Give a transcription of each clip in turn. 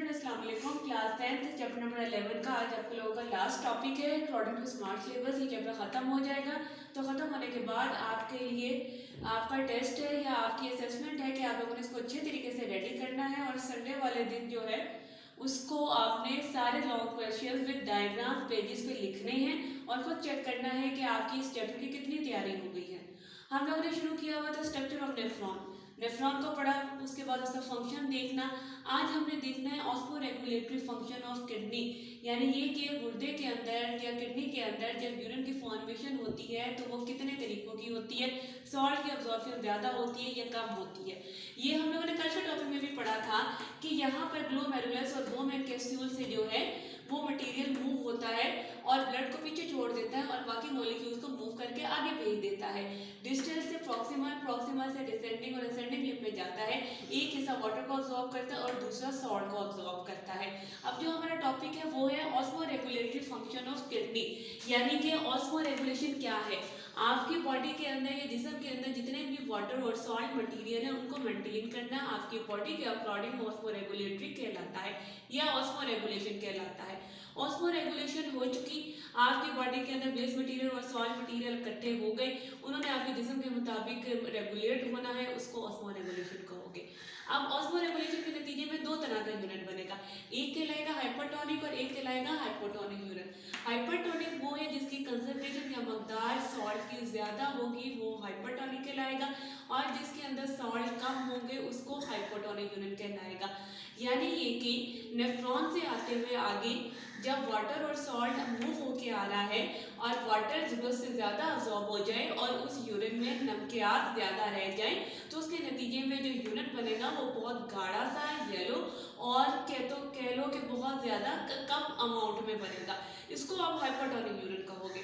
Student अस्सलाम वालेकुम। Class 10th chapter number 11 का आज आप लोगों का लास्ट टॉपिक है। अकॉर्डिंग टू स्मार्ट सिलेबस ये चैप्टर ख़त्म हो जाएगा। तो ख़त्म होने के बाद आपके लिए आपका टेस्ट है या आपकी असेसमेंट है कि आप लोगों ने इसको अच्छे तरीके से रेडी करना है और संडे वाले दिन जो है उसको आपने सारे long question with diagram pages पे लिखने हैं और खुद चेक करना है कि आपकी इस चैप्टर की कितनी तैयारी हो गई है। हम लोगों ने शुरू किया हुआ था स्ट्रक्चर ऑफ नेफ्रॉन। नेफ्रॉन को पढ़ा, उसके बाद उसका फंक्शन देखना। आज हमने देखना है ऑस्मोरेगुलेटरी फंक्शन ऑफ किडनी, यानी ये कि गुर्दे के अंदर या किडनी के अंदर जब यूरिन की फॉर्मेशन होती है तो वो कितने तरीकों की होती है, सॉल्ट की अब्जॉर्प्शन ज़्यादा होती है या कम होती है। ये हम लोगों ने कल के टॉपिक में भी पढ़ा था कि यहाँ पर ग्लोमेरुलस और बोमेन कैप्सूल से जो है वो मटेरियल मूव होता है और ब्लड को पीछे छोड़ देता है और बाकी मॉलिक्यूल्स को मूव करके आगे भेज देता है। डिस्टल से प्रॉक्सिमल, प्रॉक्सिमल से डिसेंडिंग और असेंडिंग लिम्फ में जाता है। एक हिस्सा वाटर को अब्जॉर्ब करता है और दूसरा सॉल्ट को अब्जॉर्ब करता है। अब जो हमारा टॉपिक है वो है ऑस्मोरेगुलेटरी फंक्शन ऑफ किडनी, यानी कि ऑस्मोरेगुलेशन क्या है। आपकी बॉडी के अंदर या जिस्म के अंदर जितने भी वाटर और सॉल्ट मटेरियल है उनको मेंटेन करना आपकी बॉडी के अकॉर्डिंग ऑस्मोरेगुलेटरी कहलाता है या ऑस्मोरेगुलेशन कहलाता है। ऑस्मोरेगुलेशन हो चुकी, आपकी बॉडी के अंदर बेस मटेरियल और सॉल्ट मटेरियल इकट्ठे हो गए, उन्होंने आपके जिस्म के मुताबिक रेगुलेट होना है, उसको ऑस्मोरेगुलेशन कहोगे। अब ऑस्मोरेगुलेशन के नतीजे में दो तरह का यूरिन बनेगा, एक कहलाएगा हाइपरटोनिक और एक कहलाएगा हाइपोटोनिक यूरिन। हाइपरटोनिक वो है जिसकी कंसंट्रेशन या मकदार सॉल्ट की ज़्यादा होगी, वो हाइपरटोनिक कहलाएगा, और जिसके अंदर सॉल्ट कम होंगे उसको हाइपोटोनिक यूरिन कहलाएगा। यानी ये कि नेफ्रॉन से आते हुए आगे जब वाटर और सॉल्ट मूव होके आ रहा है और वाटर ज़रूरत से ज़्यादा अब्जॉर्ब हो जाए और उस यूरिन में नमकियात ज़्यादा रह जाए तो उसके नतीजे में जो यूरिन बनेगा वो बहुत गाढ़ा सा येलो और कह लो कि बहुत ज़्यादा कम अमाउंट में बनेगा, इसको आप हाइपोटोनिक यूरिन कहोगे।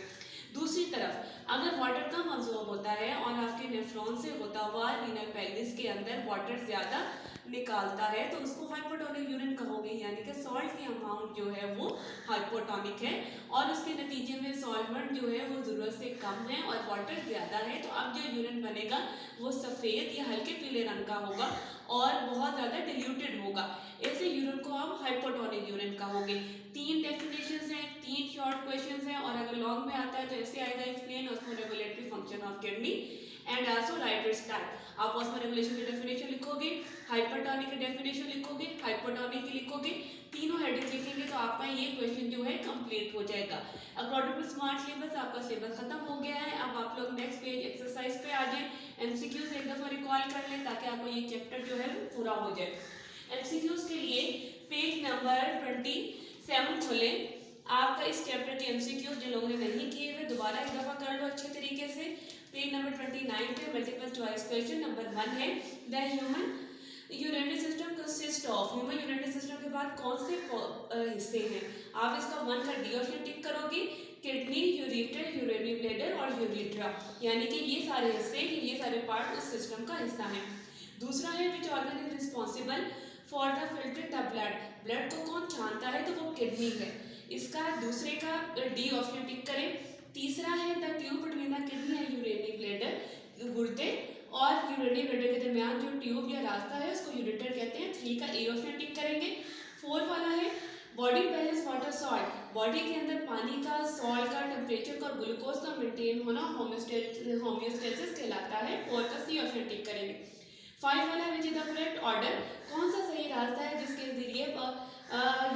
दूसरी तरफ अगर वाटर कम अब्जॉर्ब होता है और आपके नेफ्रॉन से होता हुआ रीनल पेल्विस के अंदर वाटर ज़्यादा निकालता है तो उसको हाइपोटोनिक यूरिन कहोगे, यानी कि सॉल्ट की अमाउंट जो है वो हाइपोटोनिक है और उसके नतीजे में सॉल्वेंट जो है वो ज़रूरत से कम है और वाटर ज़्यादा है, तो अब जो यूरिन बनेगा वो सफ़ेद या हल्के पीले रंग का होगा और बहुत ज़्यादा डिल्यूटेड होगा। ऐसे यूरिन को आप हाइपोटोनिक यूरिन कहोगे। तीन डेफिनेशंस हैं, तीन शॉर्ट क्वेश्चंस हैं और अगर लॉन्ग में आता है तो ऐसे आएगा, explain osmoregulatory function of kidney and also write its type. आप ऑस्मोरेगुलेशन की डेफिनेशन लिखोगे, हाइपरटोनिक की डेफिनेशन लिखोगे, हाइपोटोनिक की लिखोगे, तीनों हेडिंग लिखेंगे तो आपका ये क्वेश्चन जो है कंप्लीट हो जाएगा। अकॉर्डिंग टू स्मार्ट सिलेबस आपका सिलेबस खत्म हो गया है। अब आप लोग नेक्स्ट पेज एक्सरसाइज पे आ जाए, एमसीक्यूज एक दफ़ा रिकॉल कर लें ताकि आपको ये चैप्टर जो है वो पूरा हो जाए। एमसीक्यूज के लिए पेज नंबर 27 खोलें। आपका इस चैप्टर के एमसीक्यू जिन लोगों ने नहीं किए हुए दोबारा एक दफ़ा कर लो अच्छे तरीके से। पेज नंबर 29 पे मल्टीपल चॉइस क्वेश्चन नंबर 1 है, the human urinary system consist of. Human urinary system के बाद कौन से हिस्से हैं, आप इसका 1 का डी ऑप्शन टिक करोगे, किडनी, यूरेटर, यूरिनरी ब्लैडर और यूरेट्रा, यानी कि ये सारे हिस्से, ये सारे पार्ट उस सिस्टम का हिस्सा हैं। दूसरा है which organ is responsible for the filtering the blood, blood को कौन छानता है तो वो किडनी है, इसका दूसरे का डी ऑप्शन टिक करें। तीसरा है the tube between the kidney and urinary bladder, गुर्दे और यूरिनरी ब्लैडर के दरमियान जो ट्यूब या रास्ता है उसको यूरेटर कहते हैं, 3 का ए ऑप्शन टिक करेंगे। 4 वाला है body balance water salt, body के अंदर पानी का, सॉल्ट का, टेम्परेचर का और ग्लूकोज का मेंटेन होना होम्योस्टेसिस कहलाता है, 4 का सी ऑप्शन टिक करेंगे। 5 वाला which is the correct order, कौन सा सही रास्ता है जिसके जरिए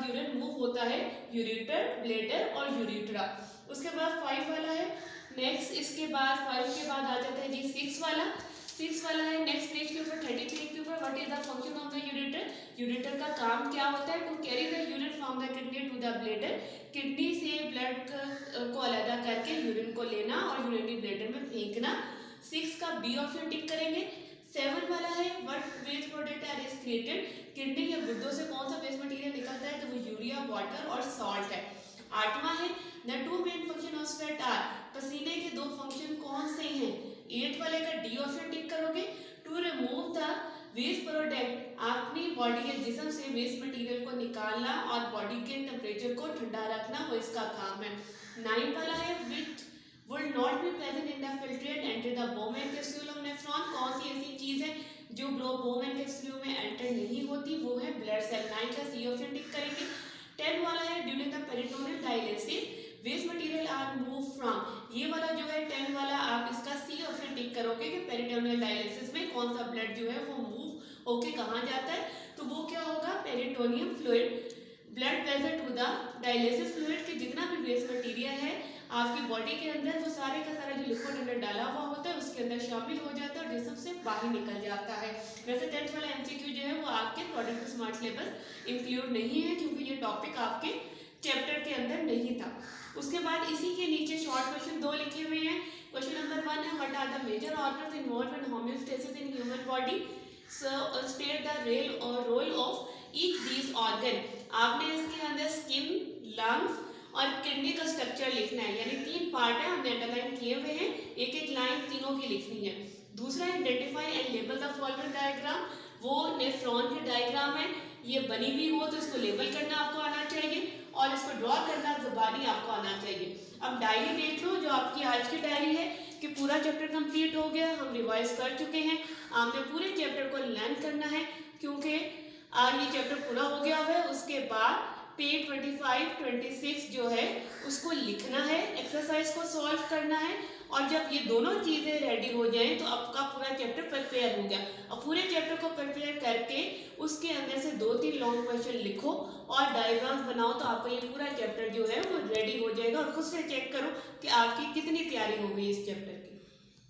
यूरिन मूव होता है, यूरेटर, ब्लैडर और यूरेट्रा। उसके बाद 5 वाला है नेक्स्ट, इसके बाद 5 के बाद आ जाता है जी 6 वाला। 6 वाला है नेक्स्ट पेज के ऊपर 30 पेज के ऊपर, what is the function of the ureter, ureter का काम क्या होता है, to carry the urine from the kidney to the bladder, kidney से ब्लड को अलग करके यूरिन को लेना और यूरिनरी ब्लैडर में फेंकना। 6 का बी ऑप्शन टिक करेंगे। 7 वाला है what waste product are excreted, kidney या गुर्दों से कौन सा वेस्ट मटेरियल निकलता है तो वो यूरिया, वाटर और सॉल्ट है। 8वां है the 2 main function of sweat are, पसीने के 2 फंक्शन कौन से हैं। 8 वाले का डी ऑप्शन टिक करोगे, to remove the waste product, अपनी बॉडी या जिस्म से वेस्ट मटेरियल को निकालना और बॉडी के टेम्परेचर को ठंडा रखना, वो इसका काम है। 9 वाला है विच will not be present in the filtrate enter the Bowman capsule of nephron, कौन सी ऐसी चीज़ है जो बोमेन कैप्सूल में एंटर नहीं होती, वो है ब्लड सेल। 9 का सी ऑप्शन टिक करेंगे। 10 वाला है during the peritoneal dialysis waste material are move from, ये वाला जो है 10 वाला आप इसका सी ऑप्शन टिक करोगे कि पेरिटोनियल डायलिसिस में कौन सा ब्लड जो है वो मूव होके कहाँ जाता है, तो वो क्या होगा peritoneum fluid, blood present to the dialysis fluid के जितना भी वेस्ट मटेरियल है आपकी बॉडी के अंदर वो सारे का सारा जो लिक्विड अंदर डाला हुआ होता है उसके अंदर शामिल हो जाता है और जिस्म से बाहर निकल जाता है। वैसे 10th वाला एमसीक्यू जो है वो आपके प्रोडक्ट स्मार्ट सिलेबस इंक्लूड नहीं है क्योंकि ये टॉपिक आपके चैप्टर के अंदर नहीं था। उसके बाद इसी के नीचे शॉर्ट क्वेश्चन 2 लिखे हुए हैं। क्वेश्चन नंबर 1 है what are the major organs involve in homeostasis in human body, so state the role of each these organ. आपने इसके अंदर स्किन, लंग्स और किडनी का स्ट्रक्चर लिखना है, यानी 3 पार्ट है हमने अंडरलाइन किए हुए हैं, एक एक लाइन तीनों की लिखनी है। दूसरा identify and label the following diagram, वो नेफ्रॉन की डायग्राम है, ये बनी हुई हो तो इसको लेबल करना आपको आना चाहिए और इसको ड्रॉ करना जुबानी आपको आना चाहिए। अब डायरी देख लो, जो आपकी आज की डायरी है कि पूरा चैप्टर कंप्लीट हो गया, हम रिवाइज कर चुके हैं, आपने पूरे चैप्टर को लर्न करना है क्योंकि ये चैप्टर पूरा हो गया है। उसके बाद पेज 25, 26 जो है उसको लिखना है, एक्सरसाइज को सॉल्व करना है और जब ये दोनों चीज़ें रेडी हो जाएं तो आपका पूरा चैप्टर प्रिपेयर हो गया। अब पूरे चैप्टर को प्रिपेयर करके उसके अंदर से 2-3 लॉन्ग क्वेश्चन लिखो और डायग्राम्स बनाओ तो आपका ये पूरा चैप्टर जो है वो रेडी हो जाएगा और खुद से चेक करो कि आपकी कितनी तैयारी हो गई इस चैप्टर की।